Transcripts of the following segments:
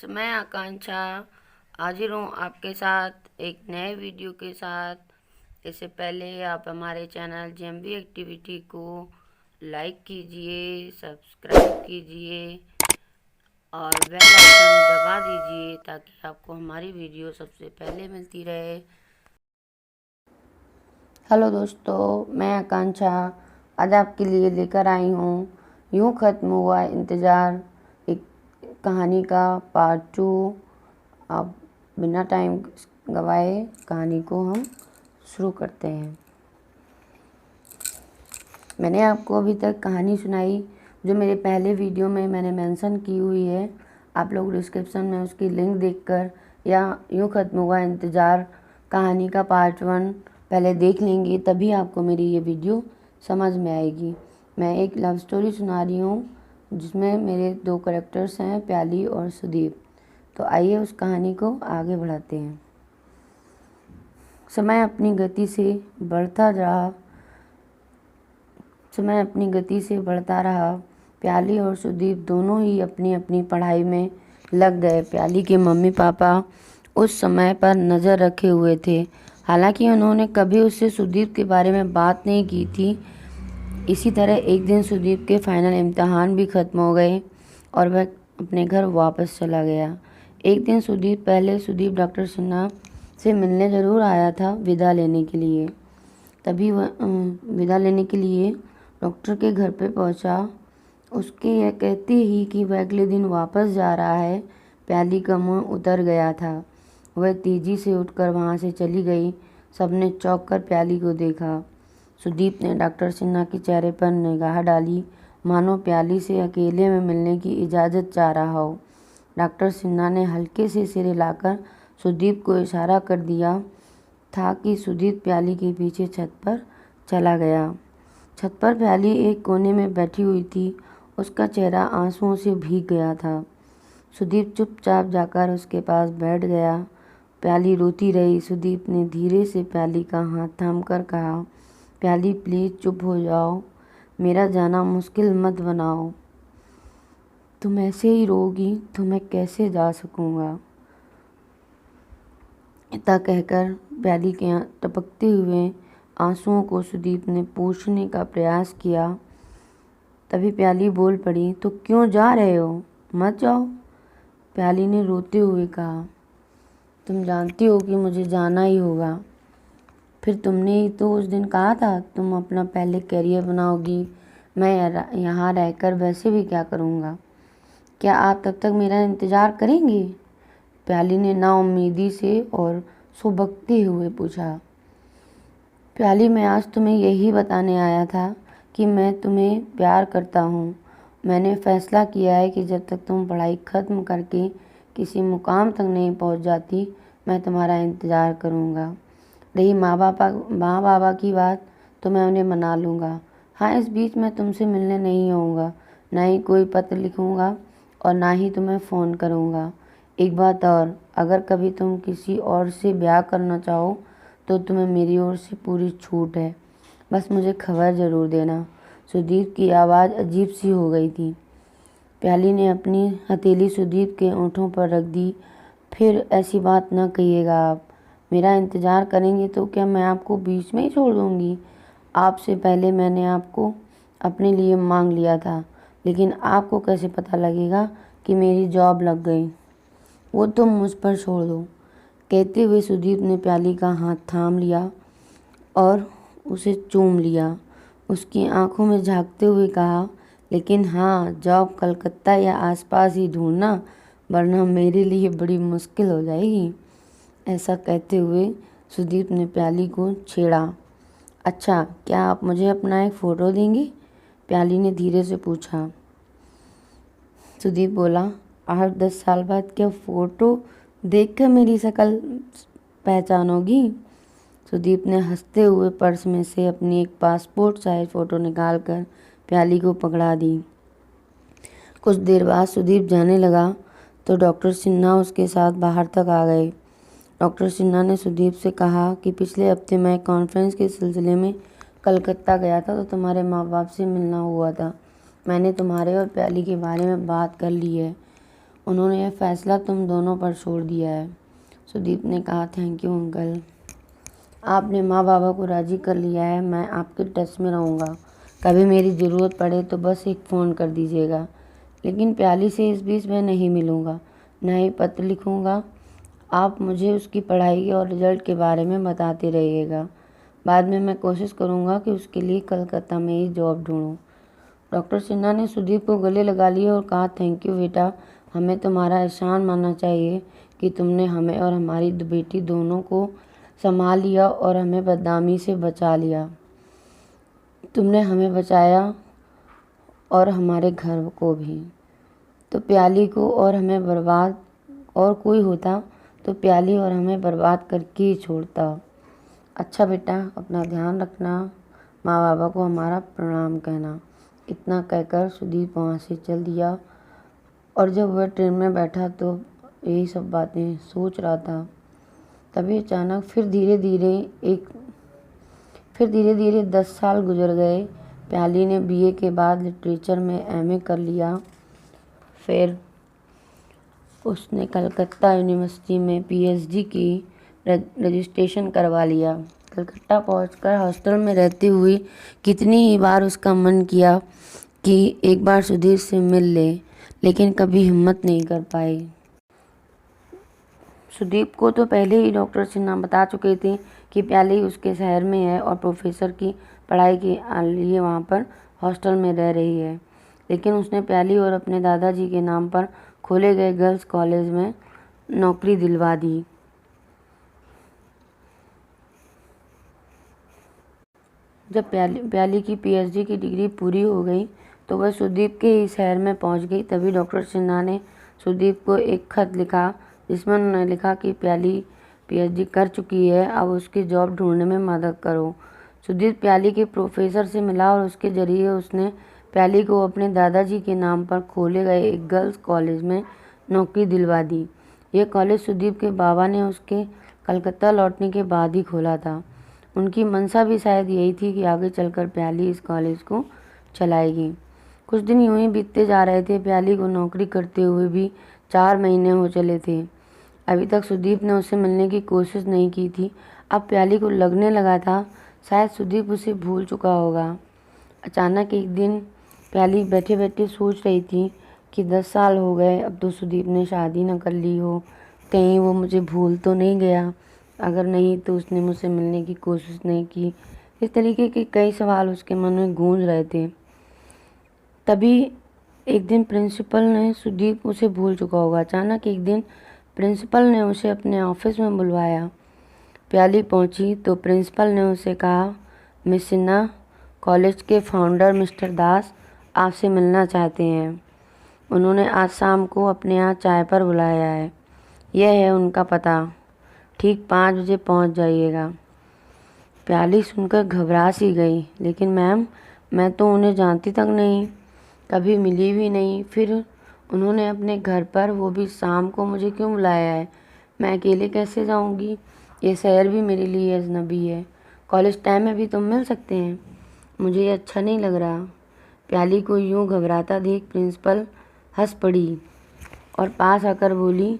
Friends, मैं आकांक्षा हाजिर हूँ आपके साथ एक नए वीडियो के साथ। इससे पहले आप हमारे चैनल जेएमबी एक्टिविटी को लाइक कीजिए, सब्सक्राइब कीजिए और बेल आइकन दबा दीजिए ताकि आपको हमारी वीडियो सबसे पहले मिलती रहे। हेलो दोस्तों, मैं आकांक्षा आज आपके लिए लेकर आई हूँ यूँ ख़त्म हुआ इंतज़ार, एक कहानी का पार्ट 2। अब बिना टाइम गवाए कहानी को हम शुरू करते हैं। मैंने आपको अभी तक कहानी सुनाई जो मेरे पहले वीडियो में मैंने मेंशन की हुई है। आप लोग डिस्क्रिप्शन में उसकी लिंक देखकर या यूँ ख़त्म हुआ इंतज़ार कहानी का पार्ट 1 पहले देख लेंगे, तभी आपको मेरी ये वीडियो समझ में आएगी। मैं एक लव स्टोरी सुना रही हूँ जिसमें मेरे 2 कैरेक्टर्स हैं, प्याली और सुदीप। तो आइए उस कहानी को आगे बढ़ाते हैं। समय अपनी गति से बढ़ता रहा। प्याली और सुदीप दोनों ही अपनी अपनी पढ़ाई में लग गए। प्याली के मम्मी पापा उस समय पर नज़र रखे हुए थे। हालांकि उन्होंने कभी उससे सुदीप के बारे में बात नहीं की थी। इसी तरह एक दिन सुदीप के फाइनल इम्तहान भी ख़त्म हो गए और वह अपने घर वापस चला गया। एक दिन सुदीप डॉक्टर सिन्हा से मिलने ज़रूर आया था विदा लेने के लिए। तभी वह विदा लेने के लिए डॉक्टर के घर पे पहुंचा। उसके यह कहते ही कि वह अगले दिन वापस जा रहा है, प्याली का मुँह उतर गया था। वह तेज़ी से उठकर वहाँ से चली गई। सबने चौंक कर प्याली को देखा। सुदीप ने डॉक्टर सिन्हा के चेहरे पर निगाह डाली, मानो प्याली से अकेले में मिलने की इजाज़त चाह रहा हो। डॉक्टर सिन्हा ने हल्के से सिर हिलाकर सुदीप को इशारा कर दिया था कि सुदीप प्याली के पीछे छत पर चला गया। छत पर प्याली एक कोने में बैठी हुई थी। उसका चेहरा आंसुओं से भीग गया था। सुदीप चुपचाप जाकर उसके पास बैठ गया। प्याली रोती रही। सुदीप ने धीरे से प्याली का हाथ थामकर कहा, प्याली प्लीज़ चुप हो जाओ, मेरा जाना मुश्किल मत बनाओ। तुम ऐसे ही रोगी तो मैं कैसे जा सकूँगा। इतना कहकर प्याली के टपकते हुए आंसुओं को सुदीप ने पोंछने का प्रयास किया। तभी प्याली बोल पड़ी, तो क्यों जा रहे हो, मत जाओ। प्याली ने रोते हुए कहा, तुम जानती हो कि मुझे जाना ही होगा। फिर तुमने ही तो उस दिन कहा था तुम अपना पहले करियर बनाओगी। मैं यहाँ रहकर वैसे भी क्या करूँगा। क्या आप तब तक मेरा इंतज़ार करेंगे। प्याली ने नाउम्मीदी से और सुबकते हुए पूछा। प्याली, मैं आज तुम्हें यही बताने आया था कि मैं तुम्हें प्यार करता हूँ। मैंने फ़ैसला किया है कि जब तक तुम पढ़ाई ख़त्म करके किसी मुकाम तक नहीं पहुँच जाती, मैं तुम्हारा इंतज़ार करूँगा। रही माँ बाबा की बात, तो मैं उन्हें मना लूँगा। हाँ, इस बीच मैं तुमसे मिलने नहीं आऊँगा, ना ही कोई पत्र लिखूँगा और ना ही तुम्हें फ़ोन करूँगा। एक बात और, अगर कभी तुम किसी और से ब्याह करना चाहो तो तुम्हें मेरी ओर से पूरी छूट है। बस मुझे खबर ज़रूर देना। सुदीप की आवाज़ अजीब सी हो गई थी। प्याली ने अपनी हथेली सुदीप के ओंठों पर रख दी। फिर ऐसी बात न कहिएगा। आप मेरा इंतज़ार करेंगे तो क्या मैं आपको बीच में ही छोड़ दूँगी। आपसे पहले मैंने आपको अपने लिए मांग लिया था, लेकिन आपको कैसे पता लगेगा कि मेरी जॉब लग गई। वो तुम मुझ पर छोड़ दो। कहते हुए सुदीप ने प्याली का हाथ थाम लिया और उसे चूम लिया। उसकी आंखों में झांकते हुए कहा, लेकिन हाँ, जॉब कलकत्ता या आसपास ही ढूंढना, वरना मेरे लिए बड़ी मुश्किल हो जाएगी। ऐसा कहते हुए सुदीप ने प्याली को छेड़ा। अच्छा, क्या आप मुझे अपना एक फ़ोटो देंगे। प्याली ने धीरे से पूछा। सुदीप बोला, 8-10 साल बाद क्या फ़ोटो देखकर मेरी शक्ल पहचानोगी। सुदीप ने हंसते हुए पर्स में से अपनी एक पासपोर्ट साइज फ़ोटो निकालकर प्याली को पकड़ा दी। कुछ देर बाद सुदीप जाने लगा तो डॉक्टर सिन्हा उसके साथ बाहर तक आ गए। डॉक्टर सिन्हा ने सुदीप से कहा कि पिछले हफ्ते मैं कॉन्फ्रेंस के सिलसिले में कलकत्ता गया था तो तुम्हारे माँ बाप से मिलना हुआ था। मैंने तुम्हारे और प्याली के बारे में बात कर ली है। उन्होंने यह फैसला तुम दोनों पर छोड़ दिया है। सुदीप ने कहा, थैंक यू अंकल, आपने माँ बाबा को राज़ी कर लिया है। मैं आपके टच में रहूँगा, कभी मेरी ज़रूरत पड़े तो बस एक फ़ोन कर दीजिएगा। लेकिन प्याली से इस बीच मैं नहीं मिलूँगा, न ही पत्र लिखूँगा। आप मुझे उसकी पढ़ाई और रिजल्ट के बारे में बताते रहिएगा। बाद में मैं कोशिश करूँगा कि उसके लिए कलकत्ता में ही जॉब ढूँढूँ। डॉक्टर सिन्हा ने सुदीप को गले लगा लिया और कहा, थैंक यू बेटा, हमें तुम्हारा एहसान मानना चाहिए कि तुमने हमें और हमारी बेटी दोनों को संभाल लिया और हमें बदनामी से बचा लिया। तुमने हमें बचाया और हमारे घर को भी। तो प्याली को और हमें बर्बाद और कोई होता तो प्याली और हमें बर्बाद करके ही छोड़ता। अच्छा बेटा, अपना ध्यान रखना, माँ बाबा को हमारा प्रणाम कहना। इतना कहकर सुदीप वहाँ से चल दिया। और जब वह ट्रेन में बैठा तो यही सब बातें सोच रहा था। तभी अचानक फिर धीरे धीरे 10 साल गुजर गए। प्याली ने बीए के बाद लिटरेचर में एमए कर लिया। फिर उसने कलकत्ता यूनिवर्सिटी में पीएचडी की रजिस्ट्रेशन करवा लिया। कलकत्ता पहुंचकर हॉस्टल में रहते हुए कितनी ही बार उसका मन किया कि एक बार सुधीर से मिल ले, लेकिन कभी हिम्मत नहीं कर पाई। सुदीप को तो पहले ही डॉक्टर सिन्हा बता चुके थे कि प्याली उसके शहर में है और प्रोफेसर की पढ़ाई के लिए वहाँ पर हॉस्टल में रह रही है। लेकिन उसने प्याली और अपने दादाजी के नाम पर खोले गए गर्ल्स कॉलेज में नौकरी दिलवा दी। जब प्याली की पीएचडी की डिग्री पूरी हो गई तो वह सुदीप के ही शहर में पहुंच गई। तभी डॉक्टर सिन्हा ने सुदीप को एक खत लिखा, जिसमें उन्होंने लिखा कि प्याली पीएचडी कर चुकी है, अब उसकी जॉब ढूंढने में मदद करो। सुदीप प्याली के प्रोफेसर से मिला और उसके जरिए उसने प्याली को अपने दादाजी के नाम पर खोले गए एक गर्ल्स कॉलेज में नौकरी दिलवा दी। यह कॉलेज सुदीप के बाबा ने उसके कलकत्ता लौटने के बाद ही खोला था। उनकी मंशा भी शायद यही थी कि आगे चलकर प्याली इस कॉलेज को चलाएगी। कुछ दिन यूं ही बीतते जा रहे थे। प्याली को नौकरी करते हुए भी 4 महीने हो चले थे। अभी तक सुदीप ने उससे मिलने की कोशिश नहीं की थी। अब प्याली को लगने लगा था शायद सुदीप उसे भूल चुका होगा। अचानक एक दिन प्याली बैठे बैठे सोच रही थी कि 10 साल हो गए, अब तो सुदीप ने शादी न कर ली हो, कहीं वो मुझे भूल तो नहीं गया, अगर नहीं तो उसने मुझसे मिलने की कोशिश नहीं की। इस तरीके के कई सवाल उसके मन में गूंज रहे थे। तभी एक दिन प्रिंसिपल ने, सुदीप उसे भूल चुका होगा, अचानक एक दिन प्रिंसिपल ने उसे अपने ऑफिस में बुलवाया। प्याली पहुंची तो प्रिंसिपल ने उसे कहा, मिस सिन्हा, कॉलेज के फाउंडर मिस्टर दास आपसे मिलना चाहते हैं। उन्होंने आज शाम को अपने यहाँ चाय पर बुलाया है। यह है उनका पता, ठीक 5 बजे पहुँच जाइएगा। प्याली सुनकर घबरा सी गई, लेकिन मैम, मैं तो उन्हें जानती तक नहीं, कभी मिली भी नहीं। फिर उन्होंने अपने घर पर, वो भी शाम को, मुझे क्यों बुलाया है? मैं अकेले कैसे जाऊंगी? ये शहर भी मेरे लिए अजनबी है। कॉलेज टाइम में भी तुम मिल सकते हैं, मुझे ये अच्छा नहीं लग रहा। प्याली को यूं घबराता देख प्रिंसिपल हंस पड़ी और पास आकर बोली,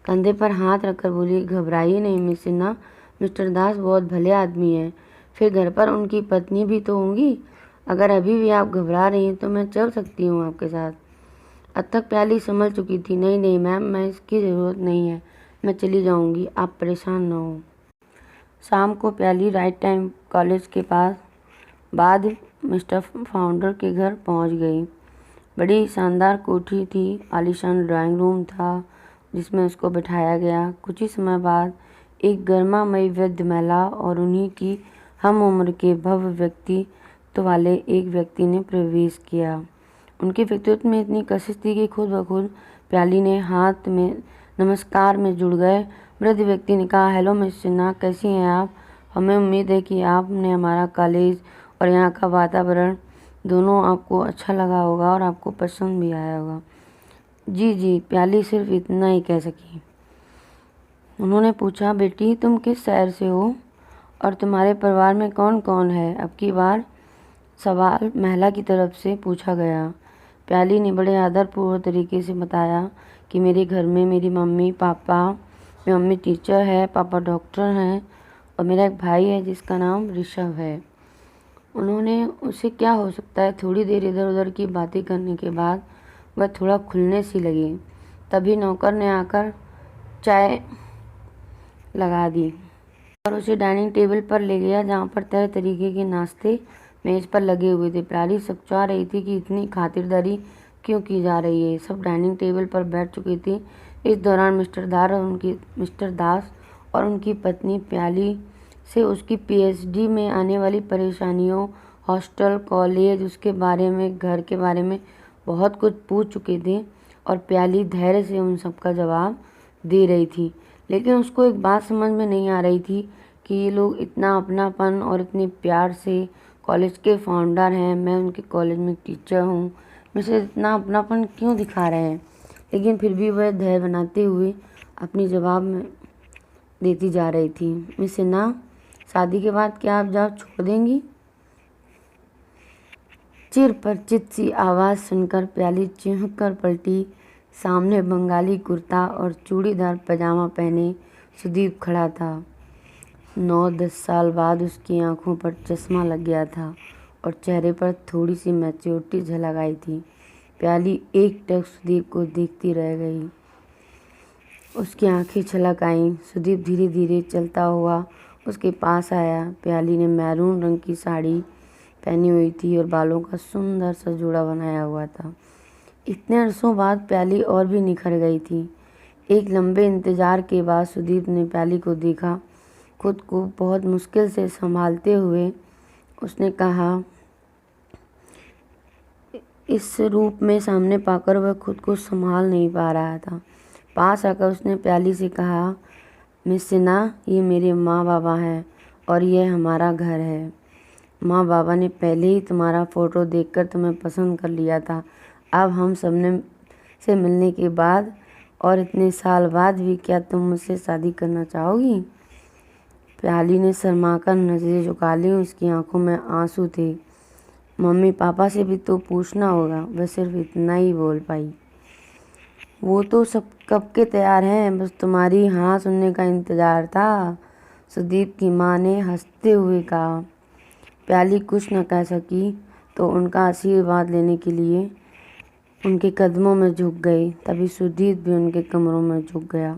कंधे पर हाथ रखकर बोली, घबराइए नहीं मिस सिन्हा, मिस्टर दास बहुत भले आदमी हैं। फिर घर पर उनकी पत्नी भी तो होंगी। अगर अभी भी आप घबरा रही हैं तो मैं चल सकती हूँ आपके साथ। अब तक प्याली समझ चुकी थी, नहीं नहीं मैम, मैं इसकी ज़रूरत नहीं है, मैं चली जाऊँगी, आप परेशान ना हो। शाम को प्याली राइट टाइम कॉलेज के पास बाद मिस्टर फाउंडर के घर पहुँच गई। बड़ी शानदार कोठी थी, आलीशान ड्राइंग रूम था जिसमें उसको बिठाया गया। कुछ ही समय बाद एक गर्मामयी वृद्ध महिला और उन्हीं की हम उम्र के भव्य व्यक्तित्व वाले एक व्यक्ति ने प्रवेश किया। उनके व्यक्तित्व में इतनी कशिश थी कि खुद ब खुद प्याली ने हाथ में नमस्कार में जुड़ गए। वृद्ध व्यक्ति ने कहा, हेलो मिस सिन्हा, कैसी हैं आप? हमें उम्मीद है कि आपने हमारा कॉलेज और यहाँ का वातावरण दोनों आपको अच्छा लगा होगा और आपको पसंद भी आया होगा। जी जी, प्याली सिर्फ इतना ही कह सकी। उन्होंने पूछा, बेटी तुम किस शहर से हो और तुम्हारे परिवार में कौन कौन है? अब की बार सवाल महिला की तरफ से पूछा गया। प्याली ने बड़े आदरपूर्वक तरीके से बताया कि मेरे घर में मेरी मम्मी पापा, मेरी मम्मी टीचर है, पापा डॉक्टर हैं और मेरा एक भाई है जिसका नाम ऋषभ है। उन्होंने उसे क्या हो सकता है, थोड़ी देर इधर उधर की बातें करने के बाद वह थोड़ा खुलने सी लगी। तभी नौकर ने आकर चाय लगा दी और उसे डाइनिंग टेबल पर ले गया जहाँ पर तरह तरीके के नाश्ते मेज पर लगे हुए थे। प्याली सकचा रही थी कि इतनी खातिरदारी क्यों की जा रही है। सब डाइनिंग टेबल पर बैठ चुकी थी। इस दौरान मिस्टर दास और उनकी पत्नी प्याली से उसकी पीएचडी में आने वाली परेशानियों, हॉस्टल, कॉलेज, उसके बारे में, घर के बारे में बहुत कुछ पूछ चुके थे और प्याली धैर्य से उन सब का जवाब दे रही थी। लेकिन उसको एक बात समझ में नहीं आ रही थी कि ये लोग इतना अपनापन और इतने प्यार से, कॉलेज के फाउंडर हैं, मैं उनके कॉलेज में टीचर हूँ, मुझसे इतना अपनापन क्यों दिखा रहे हैं। लेकिन फिर भी वह धैर्य बनाते हुए अपनी जवाब में देती जा रही थी। मिस सिन्हा, शादी के बाद क्या आप जॉब छोड़ देंगी? चिर परिचित सी आवाज़ सुनकर प्याली चिढ़ कर पलटी। सामने बंगाली कुर्ता और चूड़ीदार पैजामा पहने सुदीप खड़ा था। 9-10 साल बाद उसकी आंखों पर चश्मा लग गया था और चेहरे पर थोड़ी सी मैच्योरिटी झलक आई थी। प्याली एकटक सुदीप को देखती रह गई। उसकी आंखें छलक आईं। सुदीप धीरे धीरे चलता हुआ उसके पास आया। प्याली ने मैरून रंग की साड़ी पहनी हुई थी और बालों का सुंदर सा जोड़ा बनाया हुआ था। इतने अरसों बाद प्याली और भी निखर गई थी। एक लंबे इंतजार के बाद सुदीप ने प्याली को देखा। खुद को बहुत मुश्किल से संभालते हुए उसने कहा, इस रूप में सामने पाकर वह खुद को संभाल नहीं पा रहा था। पास आकर उसने प्याली से कहा, मिस सिन्हा, ये मेरे माँ बाबा हैं और यह हमारा घर है। माँ बाबा ने पहले ही तुम्हारा फ़ोटो देखकर तुम्हें पसंद कर लिया था। अब हम सबने से मिलने के बाद और इतने साल बाद भी क्या तुम मुझसे शादी करना चाहोगी? प्याली ने शर्माकर नजरें झुका ली। उसकी आंखों में आंसू थे। मम्मी पापा से भी तो पूछना होगा। वह सिर्फ इतना ही बोल पाई, वो तो सब कब के तैयार हैं, बस तुम्हारी हाँ सुनने का इंतज़ार था। सुदीप की माँ ने हंसते हुए कहा। प्याली कुछ न कह सकी तो उनका आशीर्वाद लेने के लिए उनके कदमों में झुक गई। तभी सुदीप भी उनके कमरों में झुक गया।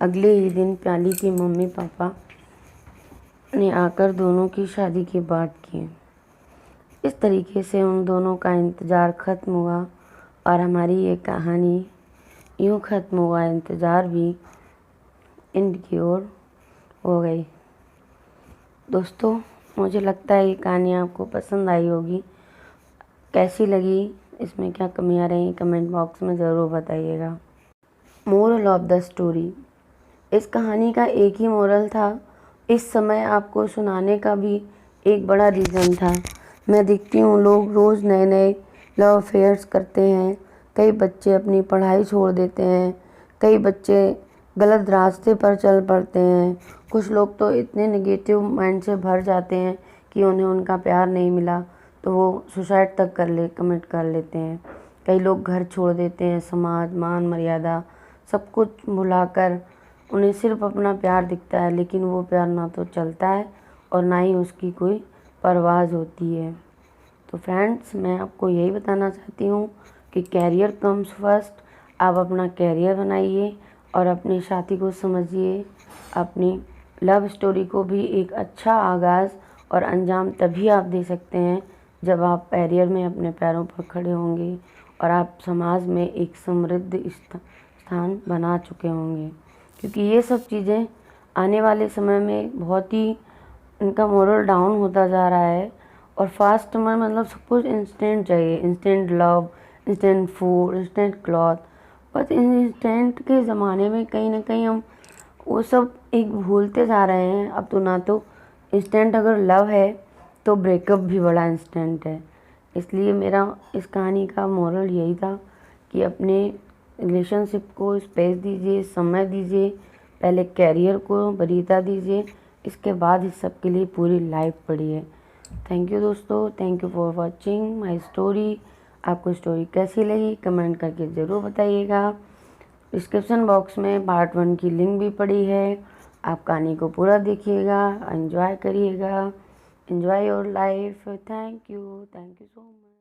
अगले ही दिन प्याली के मम्मी पापा ने आकर दोनों की शादी की बात की। इस तरीके से उन दोनों का इंतज़ार ख़त्म हुआ और हमारी ये कहानी यूँ ख़त्म हुआ। इंतज़ार भी एंड की ओर हो गई। दोस्तों, मुझे लगता है ये कहानी आपको पसंद आई होगी। कैसी लगी, इसमें क्या कमियां रहीं, कमेंट बॉक्स में ज़रूर बताइएगा। मोरल ऑफ द स्टोरी, इस कहानी का एक ही मोरल था। इस समय आपको सुनाने का भी एक बड़ा रीज़न था। मैं देखती हूँ लोग रोज़ नए नए लव अफेयर्स करते हैं। कई बच्चे अपनी पढ़ाई छोड़ देते हैं, कई बच्चे गलत रास्ते पर चल पड़ते हैं। कुछ लोग तो इतने नेगेटिव माइंड से भर जाते हैं कि उन्हें उनका प्यार नहीं मिला तो वो सुसाइड तक कमिट कर लेते हैं। कई लोग घर छोड़ देते हैं, समाज, मान मर्यादा सब कुछ भुलाकर उन्हें सिर्फ अपना प्यार दिखता है, लेकिन वो प्यार ना तो चलता है और ना ही उसकी कोई परवाह होती है। तो फ्रेंड्स, मैं आपको यही बताना चाहती हूँ कि कैरियर कम्स फर्स्ट। आप अपना कैरियर बनाइए और अपने साथी को समझिए। अपनी लव स्टोरी को भी एक अच्छा आगाज़ और अंजाम तभी आप दे सकते हैं जब आप कैरियर में अपने पैरों पर खड़े होंगे और आप समाज में एक समृद्ध स्थान बना चुके होंगे। क्योंकि ये सब चीज़ें आने वाले समय में बहुत ही इनका मोरल डाउन होता जा रहा है और फास्ट में मतलब सब कुछ इंस्टेंट चाहिए। Instant love, instant food, instant cloth. But instant के ज़माने में कहीं ना कहीं हम वो सब एक भूलते जा रहे हैं। अब तो ना तो इंस्टेंट अगर लव है तो ब्रेकअप भी बड़ा इंस्टेंट है। इसलिए मेरा इस कहानी का मोरल यही था कि अपने रिलेशनशिप को स्पेस दीजिए, समय दीजिए, पहले कैरियर को वरीयता दीजिए, इसके बाद इस सब के लिए पूरी लाइफ पढ़िए। थैंक यू दोस्तों, thank you for watching my story. आपको स्टोरी कैसी लगी कमेंट करके ज़रूर बताइएगा। डिस्क्रिप्शन बॉक्स में पार्ट 1 की लिंक भी पड़ी है। आप कहानी को पूरा देखिएगा, एंजॉय करिएगा। Enjoy your life. Thank you so much.